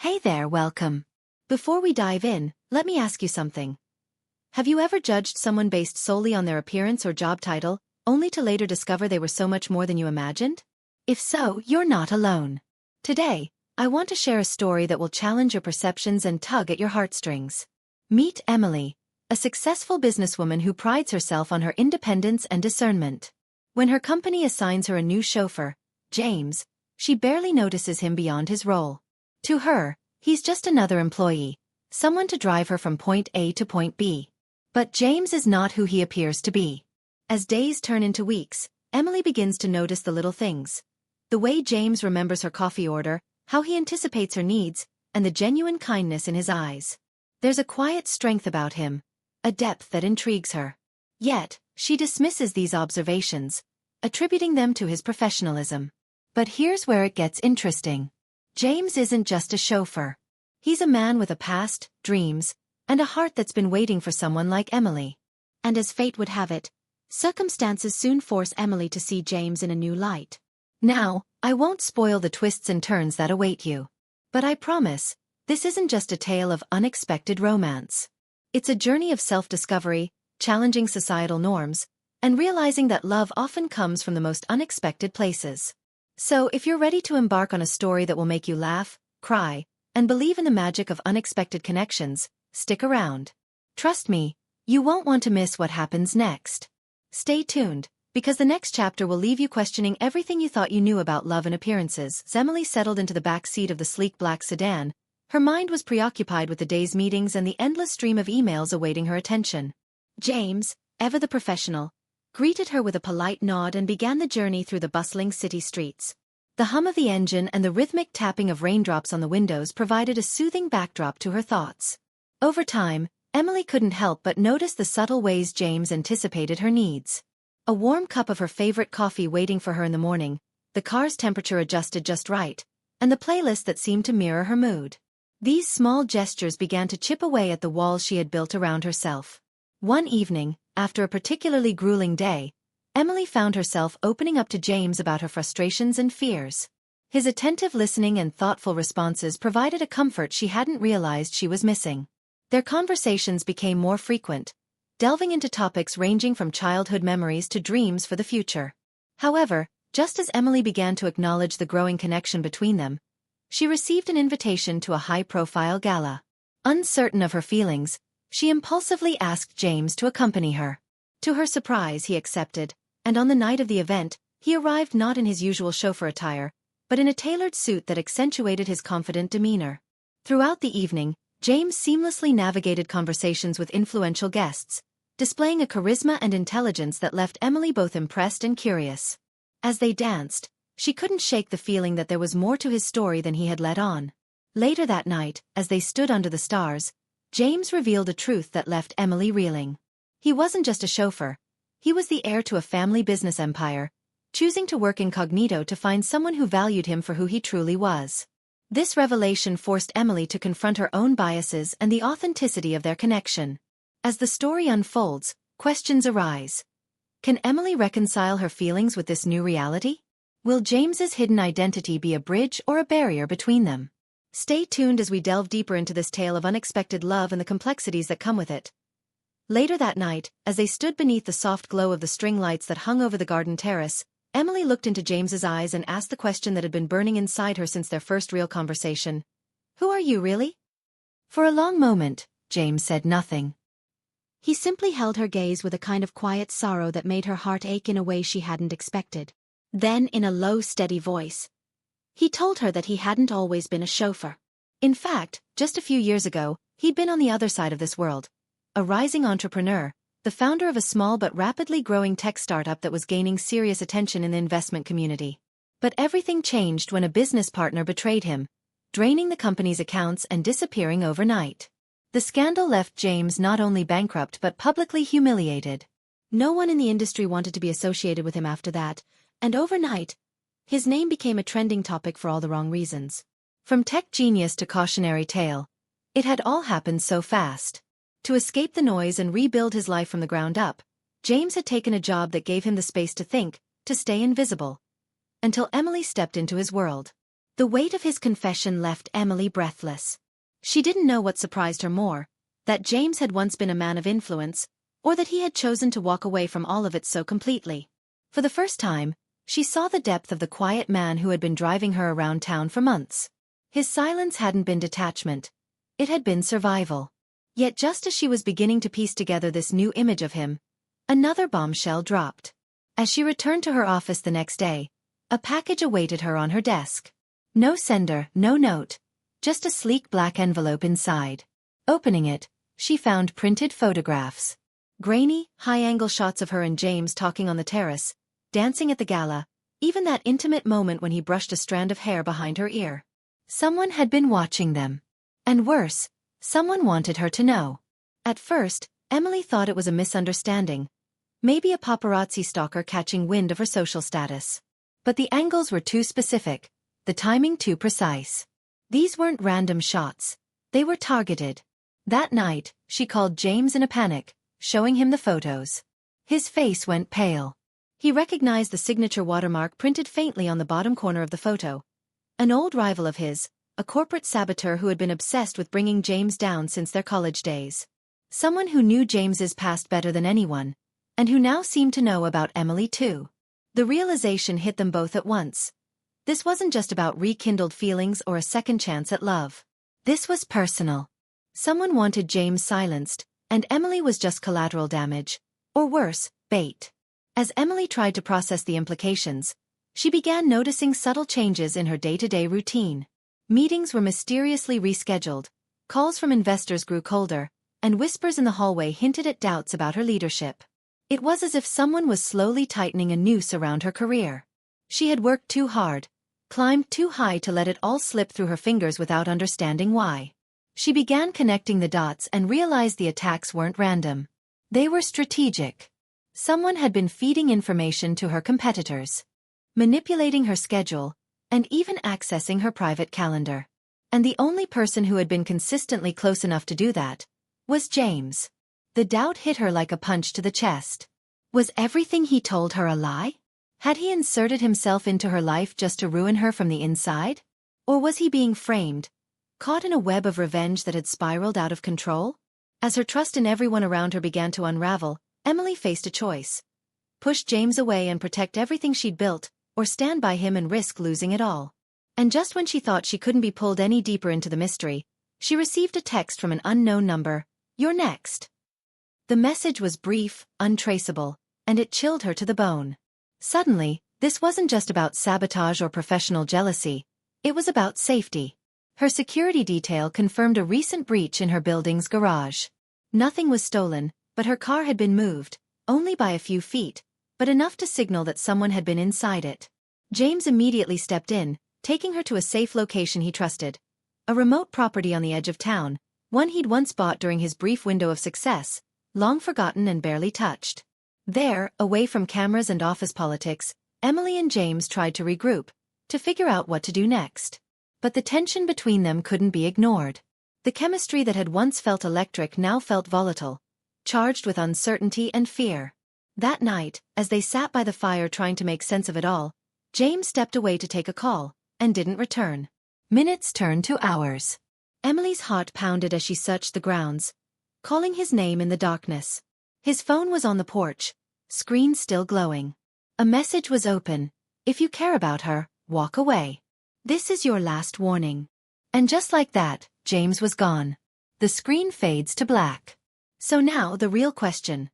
Hey there, welcome. Before we dive in, let me ask you something. Have you ever judged someone based solely on their appearance or job title, only to later discover they were so much more than you imagined? If so, you're not alone. Today, I want to share a story that will challenge your perceptions and tug at your heartstrings. Meet Emily, a successful businesswoman who prides herself on her independence and discernment. When her company assigns her a new chauffeur, James, she barely notices him beyond his role. To her, he's just another employee, someone to drive her from point A to point B. But James is not who he appears to be. As days turn into weeks, Emily begins to notice the little things. The way James remembers her coffee order, how he anticipates her needs, and the genuine kindness in his eyes. There's a quiet strength about him, a depth that intrigues her. Yet, she dismisses these observations, attributing them to his professionalism. But here's where it gets interesting. James isn't just a chauffeur. He's a man with a past, dreams, and a heart that's been waiting for someone like Emily. And as fate would have it, circumstances soon force Emily to see James in a new light. Now, I won't spoil the twists and turns that await you. But I promise, this isn't just a tale of unexpected romance. It's a journey of self-discovery, challenging societal norms, and realizing that love often comes from the most unexpected places. So if you're ready to embark on a story that will make you laugh, cry, and believe in the magic of unexpected connections, stick around. Trust me, you won't want to miss what happens next. Stay tuned, because the next chapter will leave you questioning everything you thought you knew about love and appearances. As Emily settled into the back seat of the sleek black sedan, her mind was preoccupied with the day's meetings and the endless stream of emails awaiting her attention. James, ever the professional, greeted her with a polite nod and began the journey through the bustling city streets. The hum of the engine and the rhythmic tapping of raindrops on the windows provided a soothing backdrop to her thoughts. Over time, Emily couldn't help but notice the subtle ways James anticipated her needs. A warm cup of her favorite coffee waiting for her in the morning, the car's temperature adjusted just right, and the playlist that seemed to mirror her mood. These small gestures began to chip away at the walls she had built around herself. One evening, after a particularly grueling day, Emily found herself opening up to James about her frustrations and fears. His attentive listening and thoughtful responses provided a comfort she hadn't realized she was missing. Their conversations became more frequent, delving into topics ranging from childhood memories to dreams for the future. However, just as Emily began to acknowledge the growing connection between them, she received an invitation to a high-profile gala. Uncertain of her feelings, she impulsively asked James to accompany her. To her surprise, he accepted, and on the night of the event, he arrived not in his usual chauffeur attire, but in a tailored suit that accentuated his confident demeanor. Throughout the evening, James seamlessly navigated conversations with influential guests, displaying a charisma and intelligence that left Emily both impressed and curious. As they danced, she couldn't shake the feeling that there was more to his story than he had let on. Later that night, as they stood under the stars, James revealed a truth that left Emily reeling. He wasn't just a chauffeur. He was the heir to a family business empire, choosing to work incognito to find someone who valued him for who he truly was. This revelation forced Emily to confront her own biases and the authenticity of their connection. As the story unfolds, questions arise. Can Emily reconcile her feelings with this new reality? Will James's hidden identity be a bridge or a barrier between them? Stay tuned as we delve deeper into this tale of unexpected love and the complexities that come with it. Later that night, as they stood beneath the soft glow of the string lights that hung over the garden terrace, Emily looked into James's eyes and asked the question that had been burning inside her since their first real conversation. "Who are you, really?" For a long moment, James said nothing. He simply held her gaze with a kind of quiet sorrow that made her heart ache in a way she hadn't expected. Then, in a low, steady voice, he told her that he hadn't always been a chauffeur. In fact, just a few years ago, he'd been on the other side of this world. A rising entrepreneur, the founder of a small but rapidly growing tech startup that was gaining serious attention in the investment community. But everything changed when a business partner betrayed him, draining the company's accounts and disappearing overnight. The scandal left James not only bankrupt but publicly humiliated. No one in the industry wanted to be associated with him after that, and overnight, his name became a trending topic for all the wrong reasons. From tech genius to cautionary tale, it had all happened so fast. To escape the noise and rebuild his life from the ground up, James had taken a job that gave him the space to think, to stay invisible. Until Emily stepped into his world. The weight of his confession left Emily breathless. She didn't know what surprised her more, that James had once been a man of influence, or that he had chosen to walk away from all of it so completely. For the first time, she saw the depth of the quiet man who had been driving her around town for months. His silence hadn't been detachment. It had been survival. Yet just as she was beginning to piece together this new image of him, another bombshell dropped. As she returned to her office the next day, a package awaited her on her desk. No sender, no note, just a sleek black envelope inside. Opening it, she found printed photographs. Grainy, high-angle shots of her and James talking on the terrace, dancing at the gala, even that intimate moment when he brushed a strand of hair behind her ear. Someone had been watching them. And worse, someone wanted her to know. At first, Emily thought it was a misunderstanding. Maybe a paparazzi stalker catching wind of her social status. But the angles were too specific, the timing too precise. These weren't random shots. They were targeted. That night, she called James in a panic, showing him the photos. His face went pale. He recognized the signature watermark printed faintly on the bottom corner of the photo. An old rival of his, a corporate saboteur who had been obsessed with bringing James down since their college days. Someone who knew James's past better than anyone, and who now seemed to know about Emily too. The realization hit them both at once. This wasn't just about rekindled feelings or a second chance at love. This was personal. Someone wanted James silenced, and Emily was just collateral damage, or worse, bait. As Emily tried to process the implications, she began noticing subtle changes in her day-to-day routine. Meetings were mysteriously rescheduled, calls from investors grew colder, and whispers in the hallway hinted at doubts about her leadership. It was as if someone was slowly tightening a noose around her career. She had worked too hard, climbed too high to let it all slip through her fingers without understanding why. She began connecting the dots and realized the attacks weren't random. They were strategic. Someone had been feeding information to her competitors, manipulating her schedule, and even accessing her private calendar. And the only person who had been consistently close enough to do that was James. The doubt hit her like a punch to the chest. Was everything he told her a lie? Had he inserted himself into her life just to ruin her from the inside? Or was he being framed, caught in a web of revenge that had spiraled out of control? As her trust in everyone around her began to unravel, Emily faced a choice. Push James away and protect everything she'd built, or stand by him and risk losing it all. And just when she thought she couldn't be pulled any deeper into the mystery, she received a text from an unknown number. "You're next." The message was brief, untraceable, and it chilled her to the bone. Suddenly, this wasn't just about sabotage or professional jealousy, it was about safety. Her security detail confirmed a recent breach in her building's garage. Nothing was stolen, but her car had been moved, only by a few feet, but enough to signal that someone had been inside it. James immediately stepped in, taking her to a safe location he trusted. A remote property on the edge of town, one he'd once bought during his brief window of success, long forgotten and barely touched. There, away from cameras and office politics, Emily and James tried to regroup, to figure out what to do next. But the tension between them couldn't be ignored. The chemistry that had once felt electric now felt volatile, charged with uncertainty and fear. That night, as they sat by the fire trying to make sense of it all, James stepped away to take a call, and didn't return. Minutes turned to hours. Emily's heart pounded as she searched the grounds, calling his name in the darkness. His phone was on the porch, screen still glowing. A message was open. "If you care about her, walk away. This is your last warning." And just like that, James was gone. The screen fades to black. So now the real question.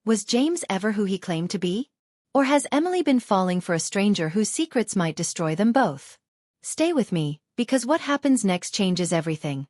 Was James ever who he claimed to be? Or has Emily been falling for a stranger whose secrets might destroy them both? Stay with me, because what happens next changes everything.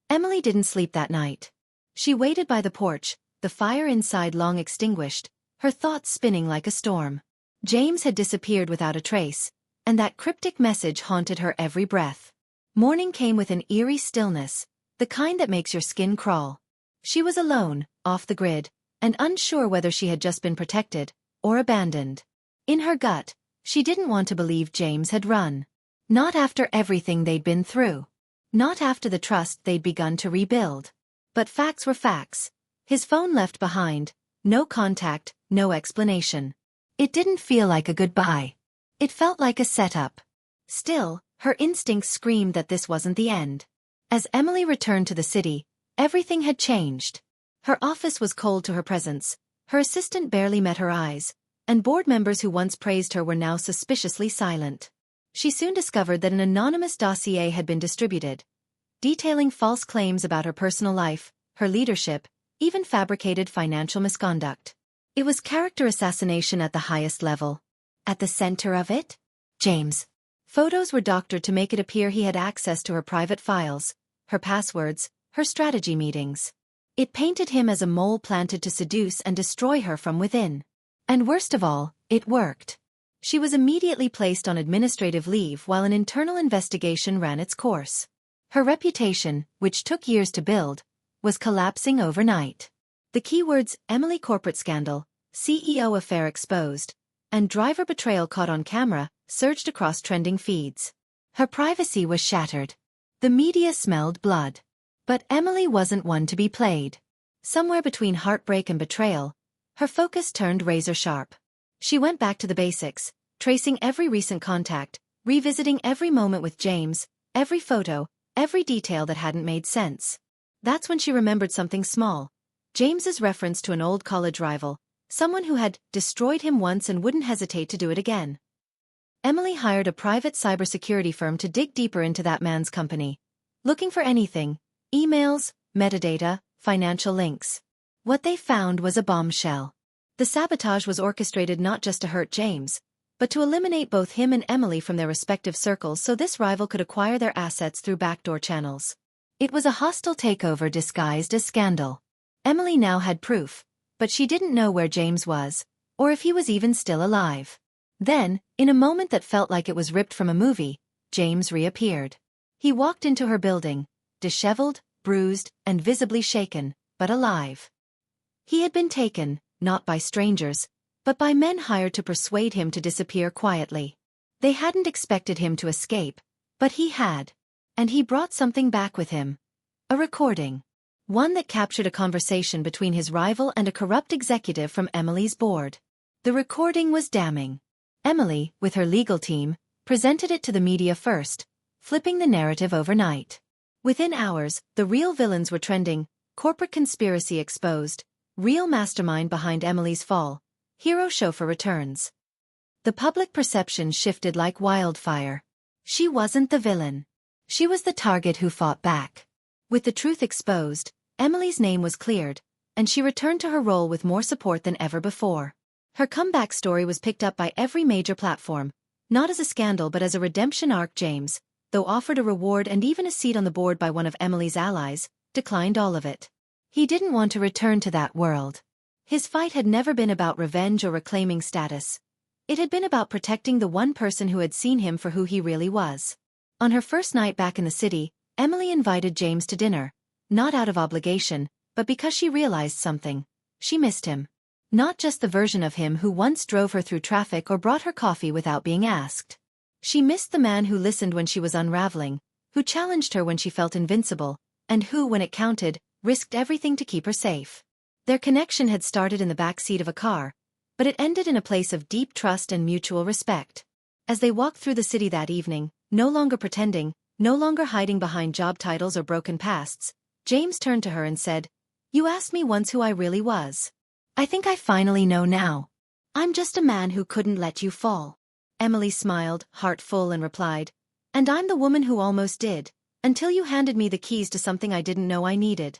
Emily didn't sleep that night. She waited by the porch, the fire inside long extinguished, her thoughts spinning like a storm. James had disappeared without a trace, and that cryptic message haunted her every breath. Morning came with an eerie stillness, the kind that makes your skin crawl. She was alone, off the grid, and unsure whether she had just been protected or abandoned. In her gut, she didn't want to believe James had run. Not after everything they'd been through. Not after the trust they'd begun to rebuild. But facts were facts. His phone left behind, no contact, no explanation. It didn't feel like a goodbye. It felt like a setup. Still, Her instincts screamed that this wasn't the end. As Emily returned to the city, everything had changed. Her office was cold to her presence, her assistant barely met her eyes, and board members who once praised her were now suspiciously silent. She soon discovered that an anonymous dossier had been distributed, detailing false claims about her personal life, her leadership, even fabricated financial misconduct. It was character assassination at the highest level. At the center of it? James. Photos were doctored to make it appear he had access to her private files, her passwords, her strategy meetings. It painted him as a mole planted to seduce and destroy her from within. And worst of all, it worked. She was immediately placed on administrative leave while an internal investigation ran its course. Her reputation, which took years to build, was collapsing overnight. The keywords Emily corporate scandal, CEO affair exposed, and driver betrayal caught on camera surged across trending feeds. Her privacy was shattered. The media smelled blood. But Emily wasn't one to be played. Somewhere between heartbreak and betrayal, her focus turned razor-sharp. She went back to the basics, tracing every recent contact, revisiting every moment with James, every photo, every detail that hadn't made sense. That's when she remembered something small. James's reference to an old college rival, someone who had destroyed him once and wouldn't hesitate to do it again. Emily hired a private cybersecurity firm to dig deeper into that man's company, looking for anything: emails, metadata, financial links. What they found was a bombshell. The sabotage was orchestrated not just to hurt James, but to eliminate both him and Emily from their respective circles so this rival could acquire their assets through backdoor channels. It was a hostile takeover disguised as scandal. Emily now had proof, but she didn't know where James was, or if he was even still alive. Then, in a moment that felt like it was ripped from a movie, James reappeared. He walked into her building, disheveled, bruised, and visibly shaken, but alive. He had been taken, not by strangers, but by men hired to persuade him to disappear quietly. They hadn't expected him to escape, but he had. And he brought something back with him. A recording. One that captured a conversation between his rival and a corrupt executive from Emily's board. The recording was damning. Emily, with her legal team, presented it to the media first, flipping the narrative overnight. Within hours, the real villains were trending: corporate conspiracy exposed, real mastermind behind Emily's fall, hero chauffeur returns. The public perception shifted like wildfire. She wasn't the villain. She was the target who fought back. With the truth exposed, Emily's name was cleared, and she returned to her role with more support than ever before. Her comeback story was picked up by every major platform, not as a scandal but as a redemption arc. James, though offered a reward and even a seat on the board by one of Emily's allies, declined all of it. He didn't want to return to that world. His fight had never been about revenge or reclaiming status. It had been about protecting the one person who had seen him for who he really was. On her first night back in the city, Emily invited James to dinner, not out of obligation, but because she realized something. She missed him. Not just the version of him who once drove her through traffic or brought her coffee without being asked. She missed the man who listened when she was unraveling, who challenged her when she felt invincible, and who, when it counted, risked everything to keep her safe. Their connection had started in the back seat of a car, but it ended in a place of deep trust and mutual respect. As they walked through the city that evening, no longer pretending, no longer hiding behind job titles or broken pasts, James turned to her and said, "You asked me once who I really was. I think I finally know now. I'm just a man who couldn't let you fall." Emily smiled, heart full, and replied, "And I'm the woman who almost did, until you handed me the keys to something I didn't know I needed."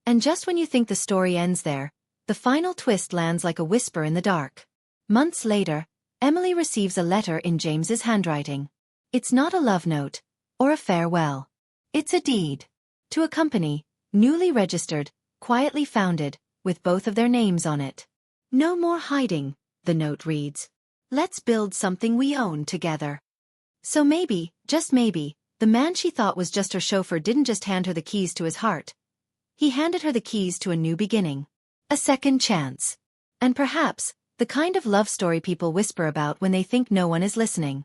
And just when you think the story ends there, the final twist lands like a whisper in the dark. Months later, Emily receives a letter in James's handwriting. It's not a love note, or a farewell. It's a deed. To a company, newly registered, quietly founded, with both of their names on it. "No more hiding," the note reads. "Let's build something we own together." So maybe, just maybe, the man she thought was just her chauffeur didn't just hand her the keys to his heart. He handed her the keys to a new beginning. A second chance. And perhaps, the kind of love story people whisper about when they think no one is listening.